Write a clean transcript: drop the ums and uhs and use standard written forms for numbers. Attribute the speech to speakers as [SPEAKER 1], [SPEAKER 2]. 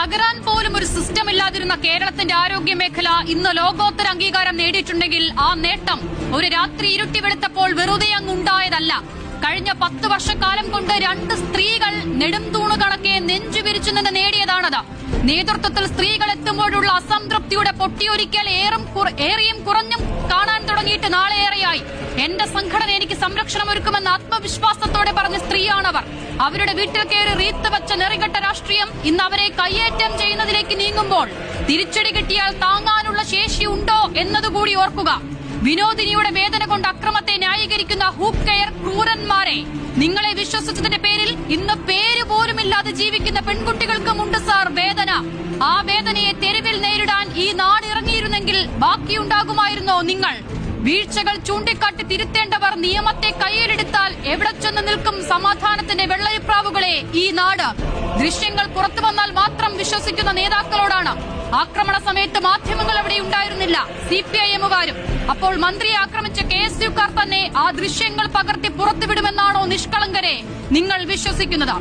[SPEAKER 1] പകരാൻ പോലും ഒരു സിസ്റ്റം ഇല്ലാതിരുന്ന കേരളത്തിന്റെ ആരോഗ്യ മേഖല ഇന്ന് ലോകോത്തര അംഗീകാരം നേടിയിട്ടുണ്ടെങ്കിൽ ആ നേട്ടം ഒരു രാത്രി ഇരുട്ടി വെളുത്തപ്പോൾ വെറുതെ അങ്ങുണ്ടായതല്ല. കഴിഞ്ഞ 10 വർഷക്കാലം കൊണ്ട് 2 സ്ത്രീകൾ നെടുംതൂണ് കണക്കെ നെഞ്ചുവിരിച്ചു നിന്ന് നേടിയതാണത്. നേതൃത്വത്തിൽ സ്ത്രീകൾ എത്തുമ്പോഴുള്ള അസംതൃപ്തിയുടെ പൊട്ടിയൊരിക്കൽ ഏറിയും കുറഞ്ഞും കാണാൻ തുടങ്ങിയിട്ട് നാളെയേറെയായി. എന്റെ സംഘടന എനിക്ക് സംരക്ഷണം ഒരുക്കുമെന്ന ആത്മവിശ്വാസത്തോടെ പറഞ്ഞ സ്ത്രീയാണവർ. അവരുടെ വീട്ടിൽ കയറി റീത്ത് വെച്ച നെറികെട്ട രാഷ്ട്രീയം ഇന്ന് അവരെ കയ്യേറ്റം ചെയ്യുന്നതിലേക്ക് നീങ്ങുമ്പോൾ തിരിച്ചടി കിട്ടിയാൽ താങ്ങാനുള്ള ശേഷി ഉണ്ടോ എന്നതുകൂടി ഓർക്കുക. വിനോദിനിയുടെ വേദന കൊണ്ട് അക്രമത്തെ ന്യായീകരിക്കുന്ന ഹൂക്ക് കെയർ ക്രൂരന്മാരെ നിങ്ങളെ വിശ്വസിച്ചതിന്റെ പേരിൽ ഇന്ന് പേര് പോലുമില്ലാതെ ജീവിക്കുന്ന പെൺകുട്ടികൾക്കുമുണ്ട് സാർ വേദന. ആ വേദനയെ തെരുവിൽ നേരിടാൻ ഈ നാട് ഇറങ്ങിയിരുന്നെങ്കിൽ ബാക്കിയുണ്ടാകുമായിരുന്നോ നിങ്ങൾ? വീഴ്ചകൾ ചൂണ്ടിക്കാട്ടി തിരുത്തേണ്ടവർ നിയമത്തെ കയ്യിലെടുത്താൽ എവിടെ ചെന്ന് നിൽക്കും സമാധാനത്തിന്റെ വെള്ളരിപ്രാവുകളെ ഈ നാട്? ദൃശ്യങ്ങൾ പുറത്തു വന്നാൽ മാത്രം വിശ്വസിക്കുന്ന നേതാക്കളോടാണ്. ആക്രമണ സമയത്ത് മാധ്യമങ്ങൾ അവിടെ ഉണ്ടായിരുന്നില്ല, CPIMകാരും. അപ്പോൾ മന്ത്രിയെ ആക്രമിച്ച KSUക്കാർ തന്നെ ആ ദൃശ്യങ്ങൾ പകർത്തി പുറത്തുവിടുമെന്നാണോ നിഷ്കളങ്കരെ നിങ്ങൾ വിശ്വസിക്കുന്നത്?